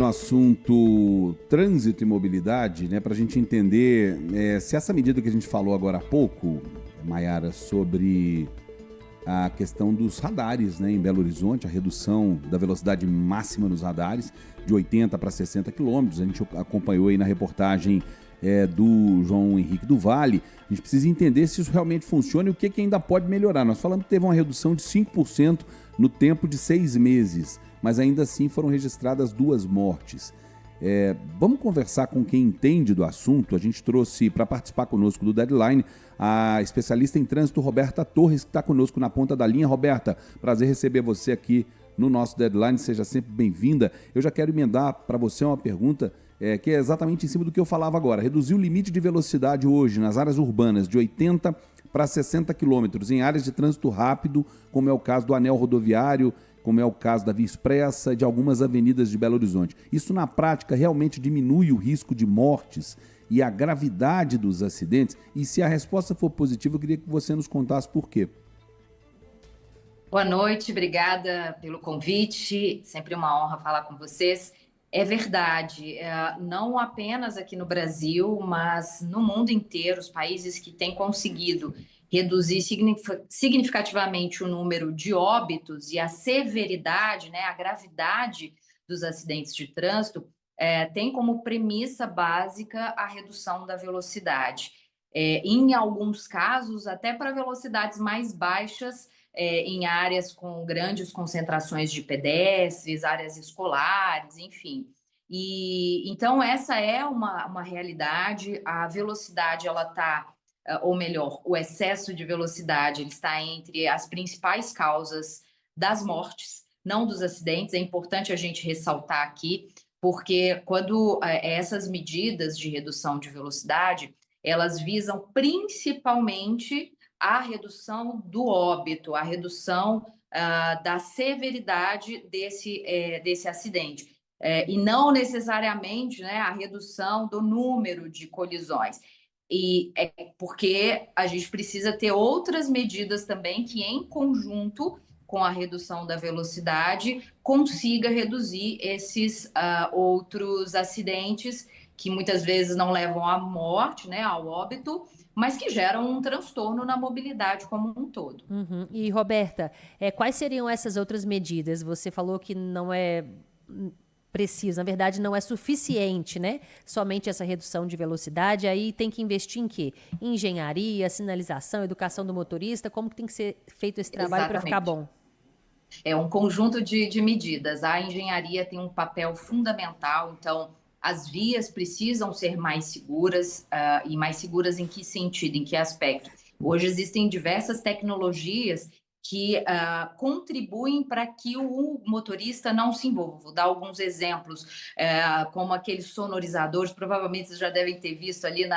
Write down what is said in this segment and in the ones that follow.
No assunto trânsito e mobilidade, né, para a gente entender se essa medida que a gente falou agora há pouco, Maiara, sobre a questão dos radares, né, em Belo Horizonte, a redução da velocidade máxima nos radares de 80 para 60 quilômetros. A gente acompanhou aí na reportagem do João Henrique do Vale. A gente precisa entender se isso realmente funciona e o que ainda pode melhorar. Nós falamos que teve uma redução de 5% no tempo de 6 meses, mas ainda assim foram registradas 2 mortes. Vamos conversar com quem entende do assunto. A gente trouxe para participar conosco do Deadline a especialista em trânsito Roberta Torres, que está conosco na ponta da linha. Roberta, prazer receber você aqui no nosso Deadline, seja sempre bem-vinda. Eu já quero emendar para você uma pergunta que é exatamente em cima do que eu falava agora. Reduzir o limite de velocidade hoje nas áreas urbanas de 80 para 60 quilômetros em áreas de trânsito rápido, como é o caso do anel rodoviário, como é o caso da Via Expressa e de algumas avenidas de Belo Horizonte. Isso, na prática, realmente diminui o risco de mortes e a gravidade dos acidentes? E se a resposta for positiva, eu queria que você nos contasse por quê. Boa noite, obrigada pelo convite. Sempre uma honra falar com vocês. É verdade, não apenas aqui no Brasil, mas no mundo inteiro, os países que têm conseguido reduzir significativamente o número de óbitos e a severidade, né, a gravidade dos acidentes de trânsito, tem como premissa básica a redução da velocidade. Em alguns casos, até para velocidades mais baixas, em áreas com grandes concentrações de pedestres, áreas escolares, enfim. E então essa é uma realidade. A velocidade ela está, ou melhor, o excesso de velocidade ele está entre as principais causas das mortes, não dos acidentes. É importante a gente ressaltar aqui, porque quando essas medidas de redução de velocidade elas visam principalmente a redução do óbito, a redução da severidade desse acidente. E não necessariamente, né, a redução do número de colisões. E é porque a gente precisa ter outras medidas também que, em conjunto com a redução da velocidade, consiga reduzir esses outros acidentes que muitas vezes não levam à morte, né, ao óbito, mas que geram um transtorno na mobilidade como um todo. Uhum. E, Roberta, quais seriam essas outras medidas? Você falou que não é preciso, na verdade não é suficiente, né? Somente essa redução de velocidade, aí tem que investir em quê? Em engenharia, sinalização, educação do motorista, como que tem que ser feito esse trabalho para ficar bom? É um conjunto de medidas. A engenharia tem um papel fundamental, então as vias precisam ser mais seguras, e mais seguras em que sentido, em que aspecto? Hoje existem diversas tecnologias que contribuem para que o motorista não se envolva. Vou dar alguns exemplos, como aqueles sonorizadores, provavelmente vocês já devem ter visto ali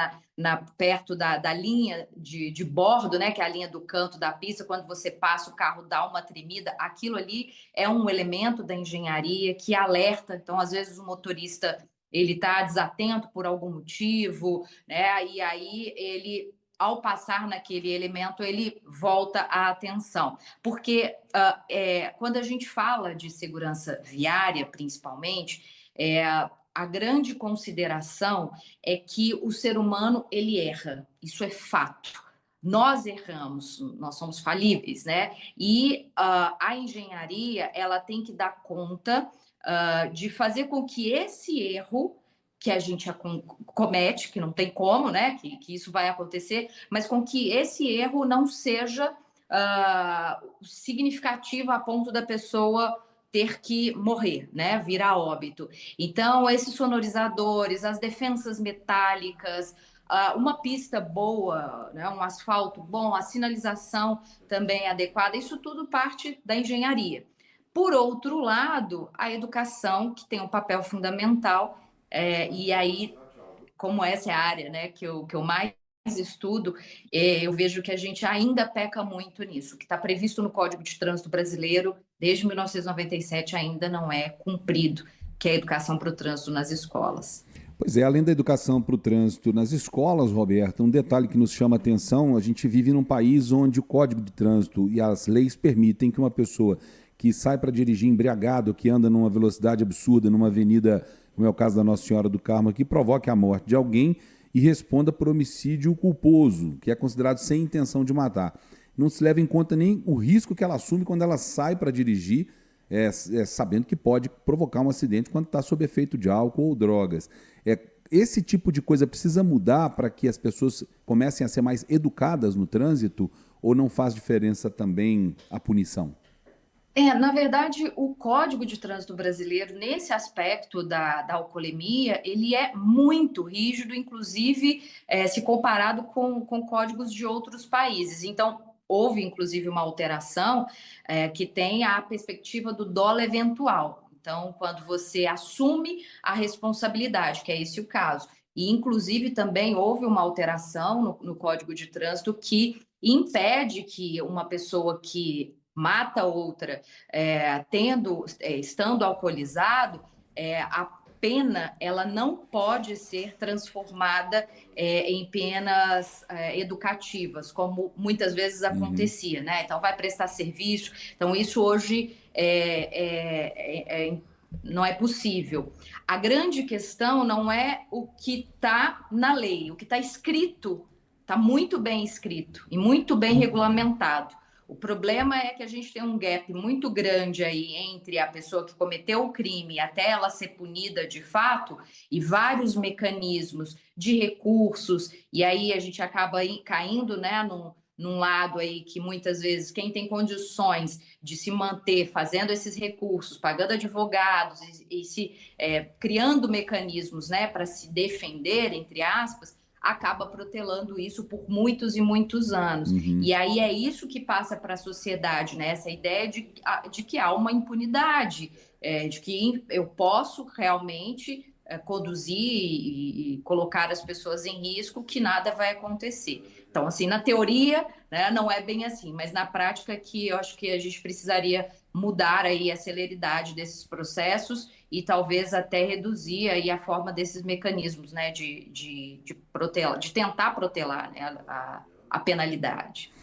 perto da linha de bordo, né, que é a linha do canto da pista, quando você passa o carro dá uma tremida, aquilo ali é um elemento da engenharia que alerta. Então, às vezes o motorista ele está desatento por algum motivo, né, e aí ele ao passar naquele elemento, ele volta a atenção. Porque quando a gente fala de segurança viária, principalmente, a grande consideração é que o ser humano, ele erra. Isso é fato. Nós erramos, nós somos falíveis, né? E a engenharia, ela tem que dar conta de fazer com que esse erro que a gente comete, que não tem como, né, que isso vai acontecer, mas com que esse erro não seja significativo a ponto da pessoa ter que morrer, né, vir a óbito. Então, esses sonorizadores, as defensas metálicas, uma pista boa, né, um asfalto bom, a sinalização também adequada, isso tudo parte da engenharia. Por outro lado, a educação, que tem um papel fundamental, e aí, como essa é a área, né, que eu mais estudo, eu vejo que a gente ainda peca muito nisso. O que está previsto no Código de Trânsito Brasileiro, desde 1997, ainda não é cumprido, que é a educação para o trânsito nas escolas. Pois é, além da educação para o trânsito nas escolas, Roberta, um detalhe que nos chama a atenção: a gente vive num país onde o Código de Trânsito e as leis permitem que uma pessoa que sai para dirigir embriagado, que anda numa velocidade absurda, numa avenida, como é o caso da Nossa Senhora do Carmo, que provoque a morte de alguém e responda por homicídio culposo, que é considerado sem intenção de matar. Não se leva em conta nem o risco que ela assume quando ela sai para dirigir, sabendo que pode provocar um acidente quando está sob efeito de álcool ou drogas. Esse tipo de coisa precisa mudar para que as pessoas comecem a ser mais educadas no trânsito, ou não faz diferença também a punição? Na verdade, o Código de Trânsito Brasileiro, nesse aspecto da alcoolemia, ele é muito rígido, inclusive se comparado com códigos de outros países. Então, houve inclusive uma alteração que tem a perspectiva do dolo eventual. Então, quando você assume a responsabilidade, que é esse o caso. E, inclusive, também houve uma alteração no Código de Trânsito que impede que uma pessoa que mata outra estando alcoolizado, a pena ela não pode ser transformada em penas educativas, como muitas vezes acontecia, né? Então vai prestar serviço. Então isso hoje não é possível. A grande questão não é o que está na lei, o que está escrito está muito bem escrito e muito bem regulamentado. O problema é que a gente tem um gap muito grande aí entre a pessoa que cometeu o crime até ela ser punida de fato e vários mecanismos de recursos, e aí a gente acaba caindo, né, num lado aí que muitas vezes quem tem condições de se manter fazendo esses recursos, pagando advogados e se criando mecanismos, né, para se defender, entre aspas, acaba protelando isso por muitos e muitos anos. E aí é isso que passa para a sociedade, né? Essa ideia de que há uma impunidade, de que eu posso realmente conduzir e colocar as pessoas em risco, que nada vai acontecer. Então, assim, na teoria, né, não é bem assim, mas na prática que eu acho que a gente precisaria mudar aí a celeridade desses processos e talvez até reduzir aí a forma desses mecanismos, né, de tentar protelar, né, a penalidade.